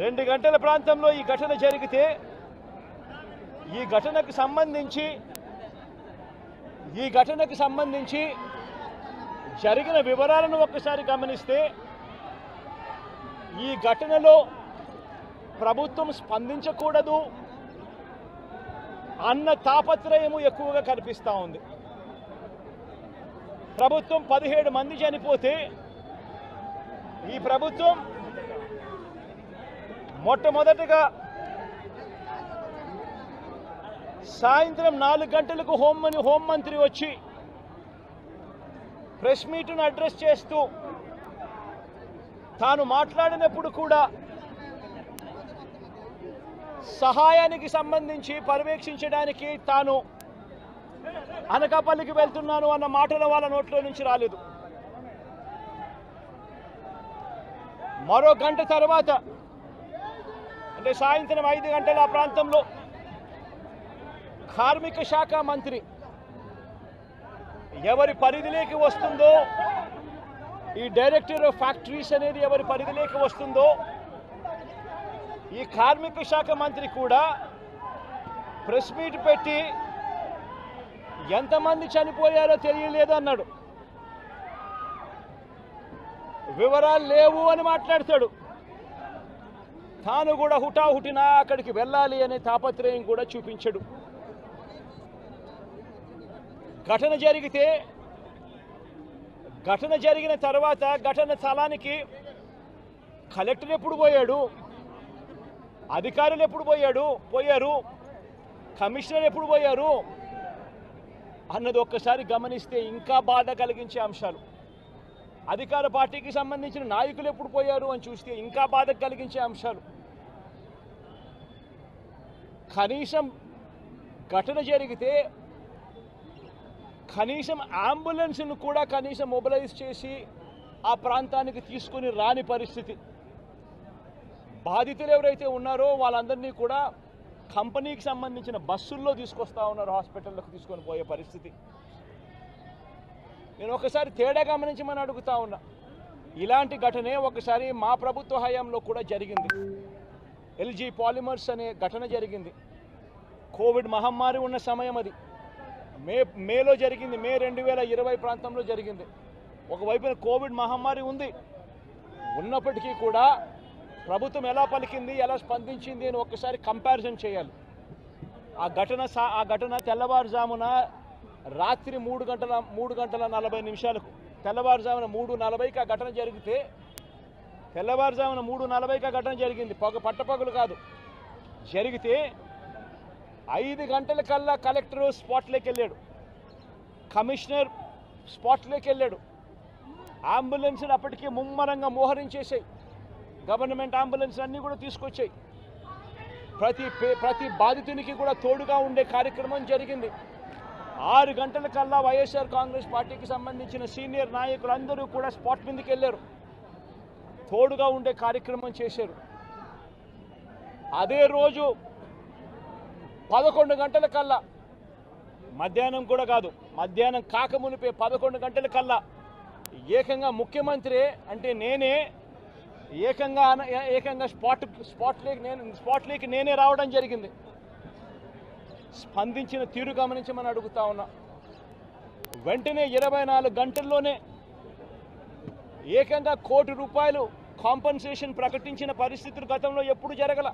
2 గంటల ప్రాంతంలో ఈ ఘటన జరిగితే ఈ ఘటనకు సంబంధించి జరిగిన వివరాలను ఒక్కసారి గమనిస్తే ఈ ఘటనలో ప్రభుత్వం స్పందించకూడదు అన్న తాపత్రయము ఎక్కువగా కనిపిస్తూ ఉంది. ప్రభుత్వం 17 మంది చనిపోతే ఈ ప్రభుత్వం మొట్టమొదటగా సాయంత్రం 4 గంటలకు హోంమంత్రి వచ్చి ప్రెస్ మీట్ను అడ్రస్ చేస్తూ తాను మాట్లాడినప్పుడు కూడా సహాయానికి సంబంధించి పర్యవేక్షించడానికి తాను అనకాపల్లికి వెళ్తున్నాను అన్న మాటలు వాళ్ళ నోట్లో నుంచి రాలేదు. మరో గంట తర్వాత అంటే సాయంత్రం 5 గంటల ఆ ప్రాంతంలో కార్మిక శాఖ మంత్రి ఎవరి పరిధిలోకి వస్తుందో, ఈ డైరెక్టర్ ఆఫ్ ఫ్యాక్టరీస్ అనేది ఎవరి పరిధిలోకి వస్తుందో, ఈ కార్మిక శాఖ మంత్రి కూడా ప్రెస్ మీట్ పెట్టి ఎంతమంది చనిపోయారో తెలియలేదు అన్నాడు. వివరాలు లేవు అని మాట్లాడతాడు. తాను కూడా హుటాహుటిన అక్కడికి వెళ్ళాలి అనే తాపత్రయం కూడా చూపించడు. ఘటన జరిగిన తర్వాత ఘటన స్థలానికి కలెక్టర్ ఎప్పుడు పోయాడు, అధికారులు ఎప్పుడు పోయారు, కమిషనర్ ఎప్పుడు పోయారు అన్నది ఒక్కసారి గమనిస్తే ఇంకా బాధ కలిగించే అంశాలు. అధికార పార్టీకి సంబంధించిన నాయకులు ఎప్పుడు పోయారు అని చూస్తే ఇంకా బాధ కలిగించే అంశాలు. కనీసం ఘటన జరిగితే కనీసం అంబులెన్స్ను కూడా కనీసం మొబిలైజ్ చేసి ఆ ప్రాంతానికి తీసుకొని రాని పరిస్థితి. బాధితులు ఎవరైతే ఉన్నారో వాళ్ళందరినీ కూడా కంపెనీకి సంబంధించిన బస్సుల్లో తీసుకొస్తా ఉన్నారు, హాస్పిటల్లోకి తీసుకొని పోయే పరిస్థితి. నేను ఒకసారి తేడా గమనించమని అడుగుతా ఉన్నా. ఇలాంటి ఘటనే ఒకసారి మా ప్రభుత్వ హయాంలో కూడా జరిగింది. ఎల్జీ పాలిమర్స్ అనే ఘటన జరిగింది. కోవిడ్ మహమ్మారి ఉన్న సమయం అది. మేలో జరిగింది, మే 2020 ప్రాంతంలో జరిగింది. ఒకవైపున కోవిడ్ మహమ్మారి ఉన్నప్పటికీ కూడా ప్రభుత్వం ఎలా పలికింది, ఎలా స్పందించింది అని ఒక్కసారి కంపారిజన్ చేయాలి. ఆ ఘటన తెల్లవారుజామున రాత్రి 3:40 తెల్లవారుజామున 3:40కి ఆ ఘటన జరిగితే తెల్లవారుజామున 3:40కి ఆ ఘటన జరిగింది. పట్టపగలు కాదు. జరిగితే 5 గంటలకల్లా కలెక్టర్ స్పాట్లోకి వెళ్ళాడు, కమిషనర్ స్పాట్లోకి వెళ్ళాడు. అంబులెన్స్ని అప్పటికే ముమ్మరంగా మోహరించేసాయి. గవర్నమెంట్ అంబులెన్స్ అన్నీ కూడా తీసుకొచ్చాయి. ప్రతి బాధితునికి కూడా తోడుగా ఉండే కార్యక్రమం జరిగింది. 6 గంటలకల్లా వైఎస్ఆర్ కాంగ్రెస్ పార్టీకి సంబంధించిన సీనియర్ నాయకులందరూ కూడా స్పాట్ మీదకి వెళ్ళారు, తోడుగా ఉండే కార్యక్రమం చేశారు. అదే రోజు 11 గంటలకల్లా, మధ్యాహ్నం కూడా కాదు, మధ్యాహ్నం కాకమునిపే 11 గంటలకల్లా ఏకంగా ముఖ్యమంత్రి అంటే నేనే ఏకంగా స్పాట్లోకి నేనే రావడం జరిగింది. స్పందించిన తీరు గమనించమని అడుగుతా ఉన్నా. వెంటనే 24 గంటల్లోనే ఏకంగా ₹1 కోటి కాంపన్సేషన్ ప్రకటించిన పరిస్థితులు గతంలో ఎప్పుడు జరగల.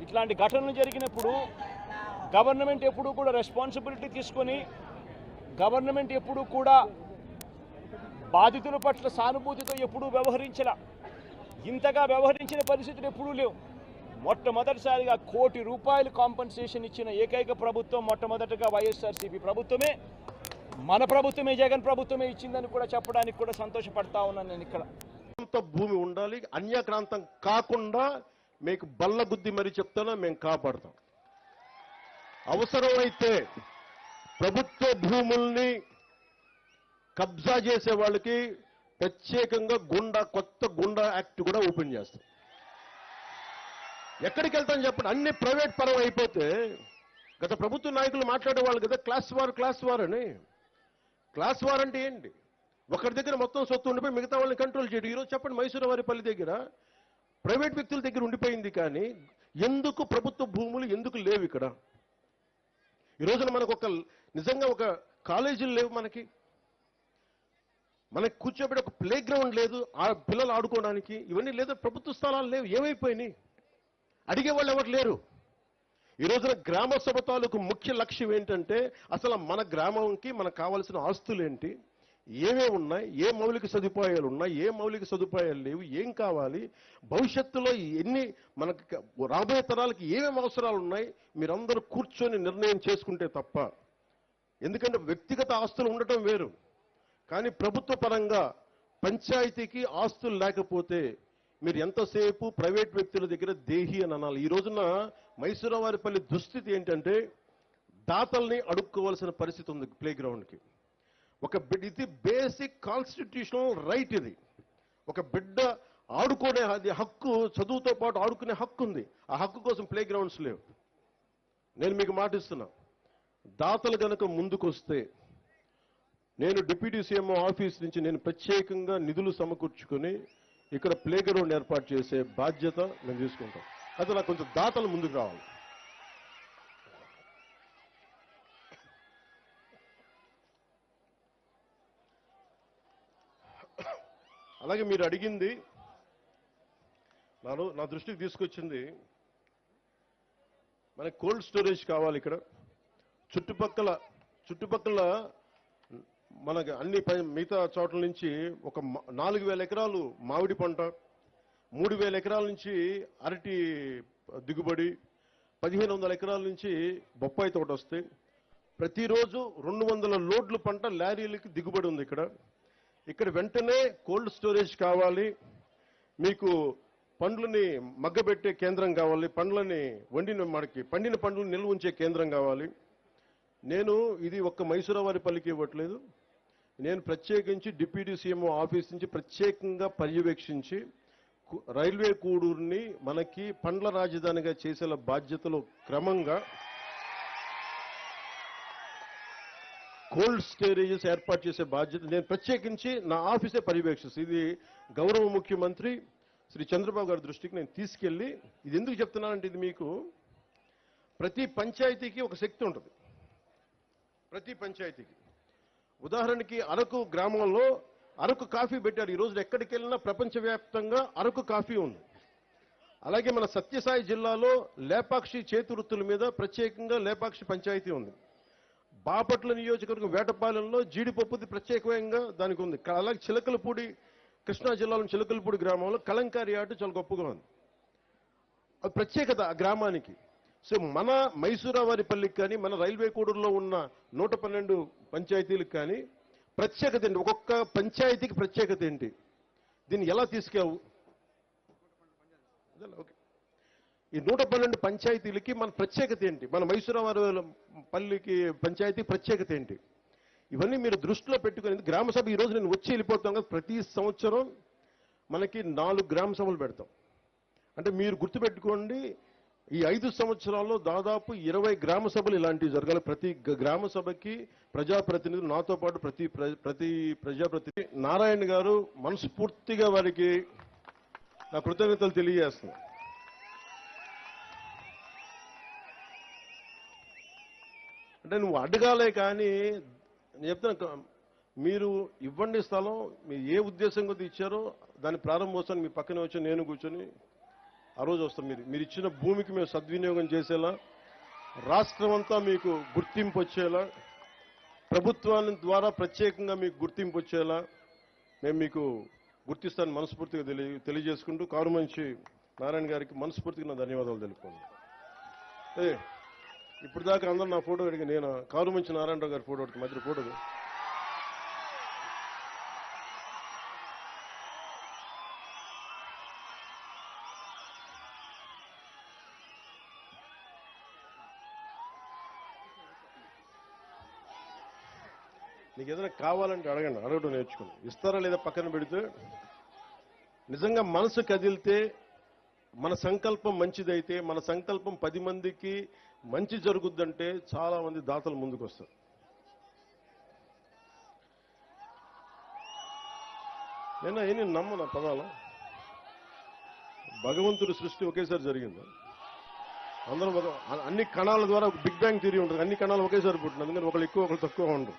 ఇట్లాంటి ఘటనలు జరిగినప్పుడు గవర్నమెంట్ ఎప్పుడూ కూడా రెస్పాన్సిబిలిటీ తీసుకొని, గవర్నమెంట్ ఎప్పుడూ కూడా బాధితుల పట్ల సానుభూతితో ఎప్పుడూ వ్యవహరించలా. ఇంతగా వ్యవహరించిన పరిస్థితులు ఎప్పుడూ లేవు. మొట్టమొదటిసారిగా ₹1 కోటి కాంపన్సేషన్ ఇచ్చిన ఏకైక ప్రభుత్వం మొట్టమొదటిగా వైఎస్ఆర్సీపీ ప్రభుత్వమే, మన ప్రభుత్వమే, జగన్ ప్రభుత్వమే ఇచ్చిందని కూడా చెప్పడానికి కూడా సంతోషపడతా ఉన్నాను నేను. ఇక్కడ భూమి ఉండాలి, అన్యాక్రాంతం కాకుండా మీకు బల్లగుద్ది మరి చెప్తానా మేము కాపాడతాం. అవసరమైతే ప్రభుత్వ భూముల్ని కబ్జా చేసే వాళ్ళకి ప్రత్యేకంగా కొత్త గుండా యాక్ట్ కూడా ఓపెన్ చేస్తాం. ఎక్కడికి వెళ్తాం చెప్పండి? అన్ని ప్రైవేట్ పరం అయిపోతే గత ప్రభుత్వ నాయకులు మాట్లాడేవాళ్ళు కదా క్లాస్ వార్ అని. క్లాస్ వార్ అంటే ఏంటి? ఒకరి దగ్గర మొత్తం సొత్తు ఉండిపోయి మిగతా వాళ్ళని కంట్రోల్ చేయడం. ఈరోజు చెప్పండి, మైసూరువారిపల్లి దగ్గర ప్రైవేట్ వ్యక్తుల దగ్గర ఉండిపోయింది, కానీ ఎందుకు ప్రభుత్వ భూములు ఎందుకు లేవు ఇక్కడ? ఈ రోజున మనకు నిజంగా ఒక కాలేజీలు లేవు, మనకి కూర్చోబెట్టి ఒక ప్లే గ్రౌండ్ లేదు, ఆ పిల్లలు ఆడుకోవడానికి, ఇవన్నీ లేదు. ప్రభుత్వ స్థలాలు లేవు, ఏమైపోయినాయి? అడిగేవాళ్ళు ఎవరు లేరు. ఈ రోజున గ్రామ సభ తాలూకు ముఖ్య లక్ష్యం ఏంటంటే అసలు మన గ్రామంకి మనకు కావాల్సిన ఆస్తులు ఏంటి, ఏమేమి ఉన్నాయి, ఏ మౌలిక సదుపాయాలు ఉన్నాయి, ఏ మౌలిక సదుపాయాలు లేవు, ఏం కావాలి, భవిష్యత్తులో ఎన్ని మనకు రాబోయే తరాలకి ఏమేమి అవసరాలు ఉన్నాయి, మీరందరూ కూర్చొని నిర్ణయం చేసుకుంటే తప్ప. ఎందుకంటే వ్యక్తిగత ఆస్తులు ఉండటం వేరు, కానీ ప్రభుత్వ పరంగా పంచాయతీకి ఆస్తులు లేకపోతే మీరు ఎంతసేపు ప్రైవేట్ వ్యక్తుల దగ్గర దేహి అని అనాలి. ఈ రోజున మైసూరువారిపల్లి దుస్థితి ఏంటంటే దాతల్ని అడుక్కోవాల్సిన పరిస్థితి ఉంది ప్లే గ్రౌండ్కి. ఇది బేసిక్ కాన్స్టిట్యూషనల్ రైట్. ఇది ఒక బిడ్డ ఆడుకునే హక్కు, చదువుతో పాటు ఆడుకునే హక్కు ఉంది. ఆ హక్కు కోసం ప్లే గ్రౌండ్స్ లేవు. నేను మీకు మాటిస్తున్నా, దాతలు గనక ముందుకొస్తే నేను డిప్యూటీ సీఎం ఆఫీస్ నుంచి నేను ప్రత్యేకంగా నిధులు సమకూర్చుకొని ఇక్కడ ప్లే గ్రౌండ్ ఏర్పాటు చేసే బాధ్యత మేము తీసుకుంటాం. అయితే నాకు కొంచెం దాతలు ముందుకు రావాలి. అలాగే మీరు అడిగింది నా దృష్టికి తీసుకొచ్చింది, మనకి కోల్డ్ స్టోరేజ్ కావాలి ఇక్కడ. చుట్టుపక్కల మనకి అన్ని మిగతా చోట్ల నుంచి ఒక 4,000 ఎకరాలు మామిడి పంట, 3,000 ఎకరాల నుంచి అరటి దిగుబడి, 1,500 ఎకరాల నుంచి బొప్పాయి తోట వస్తాయి. ప్రతిరోజు 200 లోడ్లు పంట లారీలకి దిగుబడి ఉంది ఇక్కడ వెంటనే కోల్డ్ స్టోరేజ్ కావాలి. మీకు పండ్లని మగ్గబెట్టే కేంద్రం కావాలి, పండ్లని పండిన పండ్లను నిల్వ ఉంచే కేంద్రం కావాలి. నేను ఇది ఒక్క మైసూరువారిపల్లికి ఇవ్వట్లేదు, నేను ప్రత్యేకించి డిప్యూటీ సీఎం ఆఫీస్ నుంచి ప్రత్యేకంగా పర్యవేక్షించి రైల్వే కూడూరుని మనకి పండ్ల రాజధానిగా చేసేలా బాధ్యతలో క్రమంగా కోల్డ్ స్టోరేజెస్ ఏర్పాటు చేసే బాధ్యత నేను ప్రత్యేకించి నా ఆఫీసే పర్యవేక్షిస్తాను. ఇది గౌరవ ముఖ్యమంత్రి శ్రీ చంద్రబాబు గారి దృష్టికి నేను తీసుకెళ్లి, ఇది ఎందుకు చెప్తున్నానంటే ఇది మీకు ప్రతి పంచాయతీకి ఒక శక్తి ఉంటుంది. ప్రతి పంచాయతీకి ఉదాహరణకి అరకు గ్రామంలో అరకు కాఫీ పెట్టారు. ఈ రోజు ఎక్కడికి వెళ్ళినా ప్రపంచవ్యాప్తంగా అరకు కాఫీ ఉంది. అలాగే మన సత్యసాయి జిల్లాలో లేపాక్షి చేతి వృత్తుల మీద ప్రత్యేకంగా లేపాక్షి పంచాయతీ ఉంది. బాపట్ల నియోజకవర్గం వేటపాలెంలో జీడిపప్పుది ప్రత్యేకంగా దానికి ఉంది. అలాగే చిలకలపూడి, కృష్ణా జిల్లాలో చిలకలపూడి గ్రామంలో కలంకారీ ఆట చాలా గొప్పగా ఉంది. అది ప్రత్యేకత ఆ గ్రామానికి. సో మన మైసూరువారిపల్లికి కానీ మన రైల్వే కూడూరులో ఉన్న 112 పంచాయతీలకు కానీ ప్రత్యేకత ఏంటి? ఒక్కొక్క పంచాయతీకి ప్రత్యేకత ఏంటి? దీన్ని ఎలా తీసుకెళ్ళవు? ఓకే, ఈ 112 పంచాయతీలకి మన ప్రత్యేకత ఏంటి? మన మైసూరువారిపల్లికి పంచాయతీ ప్రత్యేకత ఏంటి? ఇవన్నీ మీరు దృష్టిలో పెట్టుకుని గ్రామ సభ ఈ రోజు నేను వచ్చి వెళ్ళిపోతాం కదా, ప్రతి సంవత్సరం మనకి 4 గ్రామ సభలు పెడతాం. అంటే మీరు గుర్తుపెట్టుకోండి, ఈ 5 సంవత్సరాల్లో దాదాపు 20 గ్రామ సభలు ఇలాంటివి జరగాలి. ప్రతి గ్రామ సభకి ప్రజాప్రతినిధులు, నాతో పాటు ప్రతి ప్రజాప్రతినిధి నారాయణ గారు మనస్ఫూర్తిగా వారికి నా కృతజ్ఞతలు తెలియజేస్తున్నాను. అంటే నువ్వు అడగాలే కానీ నేను చెప్తున్నా, మీరు ఇవ్వండి స్థలం, మీరు ఏ ఉద్దేశం కొద్ది ఇచ్చారో దాని ప్రారంభోత్సవాన్ని మీ పక్కనే వచ్చి నేను కూర్చొని ఆ రోజు వస్తాం. మీరు ఇచ్చిన భూమికి మేము సద్వినియోగం చేసేలా, రాష్ట్రం అంతా మీకు గుర్తింపు వచ్చేలా, ప్రభుత్వాన్ని ద్వారా ప్రత్యేకంగా మీకు గుర్తింపు వచ్చేలా మేము మీకు గుర్తిస్తాను మనస్ఫూర్తిగా తెలియజేసుకుంటూ కారుమంచి నారాయణ గారికి మనస్ఫూర్తిగా నా ధన్యవాదాలు తెలుపుకోండి. ఇప్పుడు దాకా అందరూ నా ఫోటో అడిగి, నేను కారుమంచి నారాయణరావు గారి ఫోటో మధ్య ఫోటో నీకు ఏదైనా కావాలంటే అడగండి, అడగడం నేర్చుకోండి. ఇస్తారా లేదా పక్కన పెడితే, నిజంగా మనసు కదిలితే, మన సంకల్పం మంచిదైతే, మన సంకల్పం 10 మందికి మంచి జరుగుద్దంటే చాలా మంది దాతలు ముందుకు వస్తారు. నేను ఏమి నమ్మను ఆ పదాలు. భగవంతుడి సృష్టి ఒకేసారి జరిగింది. అందరూ అన్ని కణాల ద్వారా బిగ్ బ్యాంగ్ థియరీ ఉంటుంది. అన్ని కణాలు ఒకేసారి పుట్టిన, అందుకని ఒకళ్ళు ఎక్కువ ఒకళ్ళు తక్కువ ఉండరు.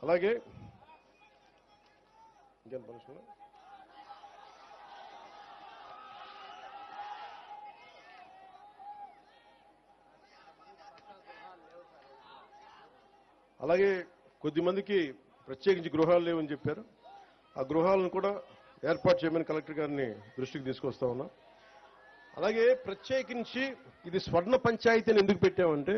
అలాగే ఇంకేం ప్రశ్న? అలాగే కొద్దిమందికి ప్రత్యేకించి గృహాలు లేవని చెప్పారు. ఆ గృహాలను కూడా ఏర్పాటు చేయమని కలెక్టర్ గారిని దృష్టికి తీసుకొస్తా ఉన్నా. అలాగే ప్రత్యేకించి ఇది స్వర్ణ పంచాయతీని ఎందుకు పెట్టామంటే